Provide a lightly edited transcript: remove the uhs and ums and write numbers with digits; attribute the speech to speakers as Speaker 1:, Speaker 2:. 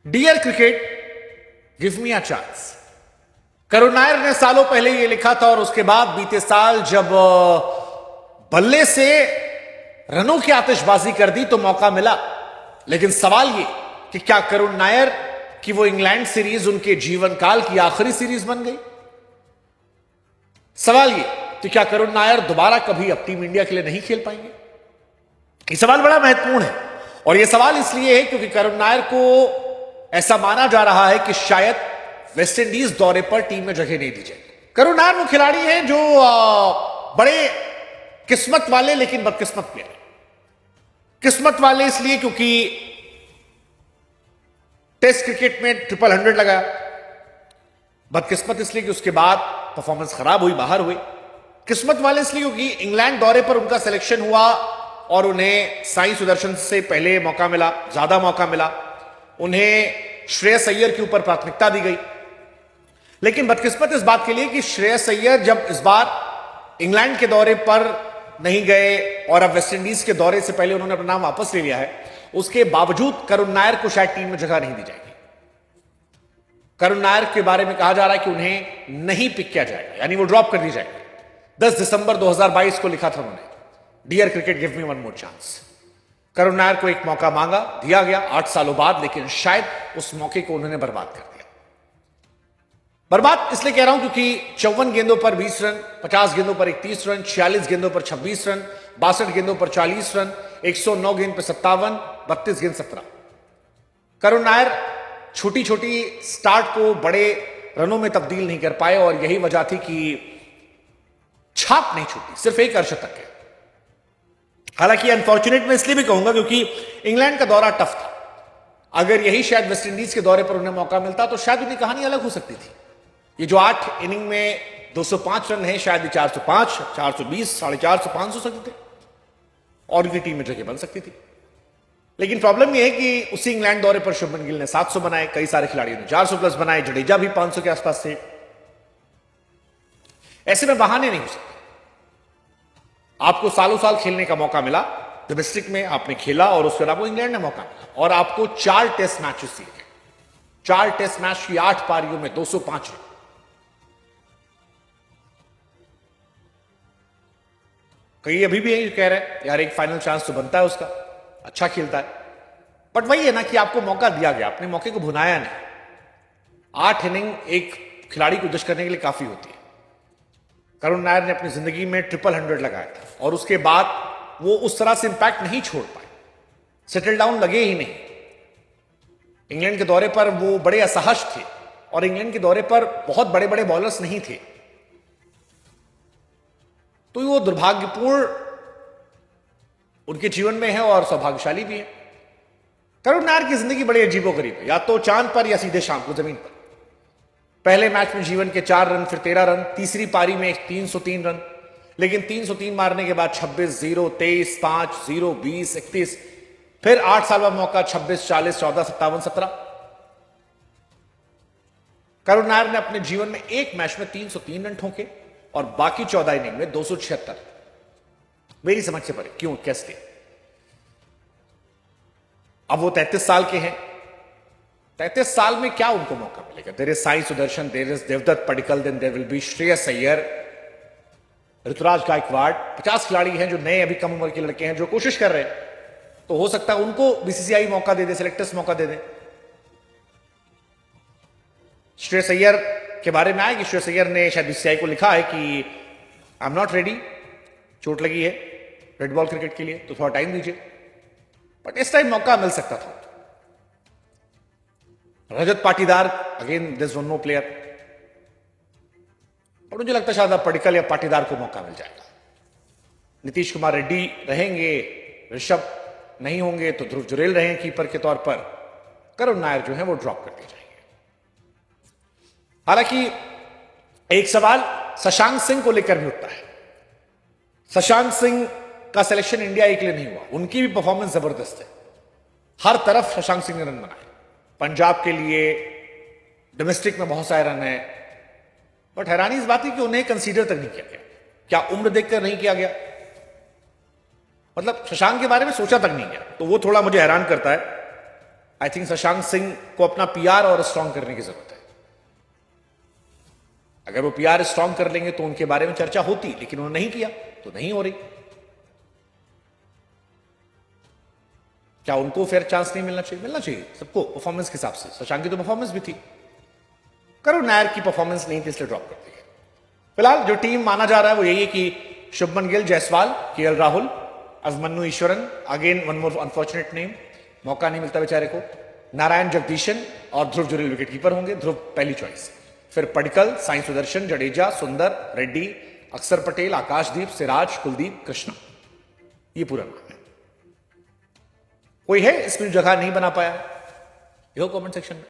Speaker 1: Dear cricket, give me a chance. Karun Nair ने सालों पहले यह लिखा था और उसके बाद बीते साल जब बल्ले से रनों की आतिशबाजी कर दी तो मौका मिला। लेकिन सवाल यह कि क्या करुण नायर की वो इंग्लैंड सीरीज उनके जीवन काल की आखिरी सीरीज बन गई? सवाल यह कि क्या करुण नायर दोबारा कभी अब टीम इंडिया के लिए नहीं खेल पाएंगे? यह सवाल बड़ा महत्वपूर्ण है और यह सवाल इसलिए है क्योंकि करुण नायर को ऐसा माना जा रहा है कि शायद वेस्ट इंडीज दौरे पर टीम में जगह नहीं दी जाएगी। करुण नायर वो खिलाड़ी हैं जो बड़े किस्मत वाले लेकिन बदकिस्मत प्लेयर। किस्मत वाले इसलिए क्योंकि टेस्ट क्रिकेट में 100 लगाया। बदकिस्मत इसलिए कि उसके बाद परफॉर्मेंस खराब हुई, बाहर हुई। किस्मत वाले इसलिए क्योंकि इंग्लैंड दौरे पर उनका सिलेक्शन हुआ और उन्हें साई सुदर्शन से पहले मौका मिला, ज्यादा मौका मिला। उन्हें श्रेयस अय्यर के ऊपर प्राथमिकता दी गई। लेकिन बदकिस्मत इस बात के लिए कि श्रेयस अय्यर जब इस बार इंग्लैंड के दौरे पर नहीं गए और अब वेस्ट इंडीज के दौरे से पहले उन्होंने अपना नाम वापस ले लिया है, उसके बावजूद करुण नायर को शायद टीम में जगह नहीं दी जाएगी। करुण नायर के बारे में कहा जा रहा है कि उन्हें नहीं पिक किया जाएगा, यानी वो ड्रॉप कर दी जाएगी। 10 दिसंबर 2022 को लिखा था उन्होंने, dear cricket give me one more chance. Karun Nair को एक मौका मांगा, दिया गया 8 सालों बाद, लेकिन शायद उस मौके को उन्होंने बर्बाद कर दिया। बर्बाद इसलिए कह रहा हूं क्योंकि 54 गेंदों पर 20 रन, 50 गेंदों पर 31 रन, 46 गेंदों पर 26 रन, 62 गेंदों पर 40 रन, 109 गेंद पर 57, 32 गेंद 17। करुण नायर छोटी छोटी स्टार्ट को बड़े रनों में तब्दील नहीं कर पाए और यही वजह थी कि छाप नहीं छूटी, सिर्फ एक अर्धशतक है। हालांकि अनफॉर्चुनेट मैं इसलिए भी कहूंगा क्योंकि इंग्लैंड का दौरा टफ था। अगर यही शायद वेस्ट इंडीज के दौरे पर उन्हें मौका मिलता तो शायद उनकी कहानी अलग हो सकती थी। ये जो 8 इनिंग में 205 रन है, शायद 405, 420, 450, 500 सकते थे और उनकी टीम में जगह बन सकती थी। लेकिन प्रॉब्लम यह है कि उसी इंग्लैंड दौरे पर शुभमन गिल ने 700 बनाए, कई सारे खिलाड़ियों ने 400 प्लस बनाए, जडेजा भी 500 के आसपास थे। ऐसे में बहाने नहीं हो सकते। आपको सालों साल खेलने का मौका मिला, डोमेस्टिक में आपने खेला और उसके बाद आपको इंग्लैंड में मौका मिला और आपको 4 टेस्ट मैचेस दिए गए। 4 टेस्ट मैच की 8 पारियों में 205 रन। कई अभी भी कह रहे हैं यार एक फाइनल चांस तो बनता है उसका, अच्छा खेलता है। बट वही है ना कि आपको मौका दिया गया, अपने मौके को भुनाया नहीं। 8 इनिंग एक खिलाड़ी को जज करने के लिए काफी होती है। करुण नायर ने अपनी जिंदगी में 100 लगाया था और उसके बाद वो उस तरह से इंपैक्ट नहीं छोड़ पाए, सेटल डाउन लगे ही नहीं। इंग्लैंड के दौरे पर वो बड़े असहज थे और इंग्लैंड के दौरे पर बहुत बड़े बड़े बॉलर्स नहीं थे, तो वो दुर्भाग्यपूर्ण उनके जीवन में है और सौभाग्यशाली भी है। करुण नायर की जिंदगी बड़ी अजीबोगरीब है, या तो चांद पर या सीधे शाम को जमीन पर। पहले मैच में जीवन के 4 रन, फिर 13 रन, तीसरी पारी में 303 रन, लेकिन 303 मारने के बाद 26, 0, 23, 5, 0, 20, 31, फिर 8 साल बाद मौका 26, 40, 14, 57, 17। करुण नायर ने अपने जीवन में एक मैच में 303 रन ठोके और बाकी 14 इनिंग में 276। मेरी समझ से परे क्यों, कैसे? अब वो 33 साल के हैं। 33 साल में क्या उनको मौका मिलेगा? There is Sai Sudharsan, there is Devdutt Padikkal, then there will be Shreyas Iyer, Ruturaj Gaikwad. 50 खिलाड़ी हैं जो नए अभी कम उम्र के लड़के हैं जो कोशिश कर रहे हैं, तो हो सकता है उनको बीसीसीआई मौका दे दे, सिलेक्टर्स मौका दे दे। श्रेयस अय्यर के बारे में आया कि श्रेयस अय्यर ने शायद बीसीसीआई को लिखा है कि आई एम नॉट रेडी, चोट लगी है रेड बॉल क्रिकेट के लिए, तो थोड़ा टाइम दीजिए। बट इस टाइम मौका मिल सकता था। Rajat Patidar, again this one no player, और मुझे लगता है शायद पडिक्कल या पाटीदार को मौका मिल जाएगा। नीतीश कुमार रेड्डी रहेंगे, ऋषभ नहीं होंगे तो ध्रुव जुरेल रहेंगे कीपर के तौर पर। करुण नायर जो है वो ड्रॉप कर दिए जाएंगे। हालांकि एक सवाल शशांक सिंह को लेकर भी उठता है। शशांक सिंह का सिलेक्शन इंडिया के लिए नहीं हुआ, उनकी भी परफॉर्मेंस जबरदस्त है। हर तरफ शशांक सिंह ने रन बनाए, पंजाब के लिए डोमेस्टिक में बहुत सारे रन है। बट हैरानी इस बात है कि उन्हें कंसीडर तक नहीं किया गया। क्या उम्र देखकर नहीं किया गया? मतलब शशांक के बारे में सोचा तक नहीं गया, तो वो थोड़ा मुझे हैरान करता है। आई थिंक शशांक सिंह को अपना पीआर और स्ट्रांग करने की जरूरत है। अगर वो पीआर स्ट्रांग कर लेंगे तो उनके बारे में चर्चा होती, लेकिन उन्होंने नहीं किया तो नहीं हो रही। क्या उनको फेयर चांस नहीं मिलना चाहिए? मिलना चाहिए सबको परफॉर्मेंस के हिसाब से। शशांक की तो परफॉर्मेंस भी थी, करुण नायर की परफॉर्मेंस नहीं थी इसलिए ड्रॉप कर दी। फिलहाल जो टीम माना जा रहा है वो यही है कि Shubman Gill, Jaiswal, KL Rahul, Abhimanyu Easwaran, again one more unfortunate name, मौका नहीं मिलता बेचारे को, नारायण जगदीशन और ध्रुव जुरेल विकेट कीपर होंगे। ध्रुव पहली चॉइस, फिर पडिक्कल, साई सुदर्शन, जडेजा, सुंदर, रेड्डी, अक्षर पटेल, आकाशदीप, सिराज, कुलदीप, कृष्णा, ये पूरा नाम है। कोई है इसमें जगह नहीं बना पाया? देखो कमेंट सेक्शन में।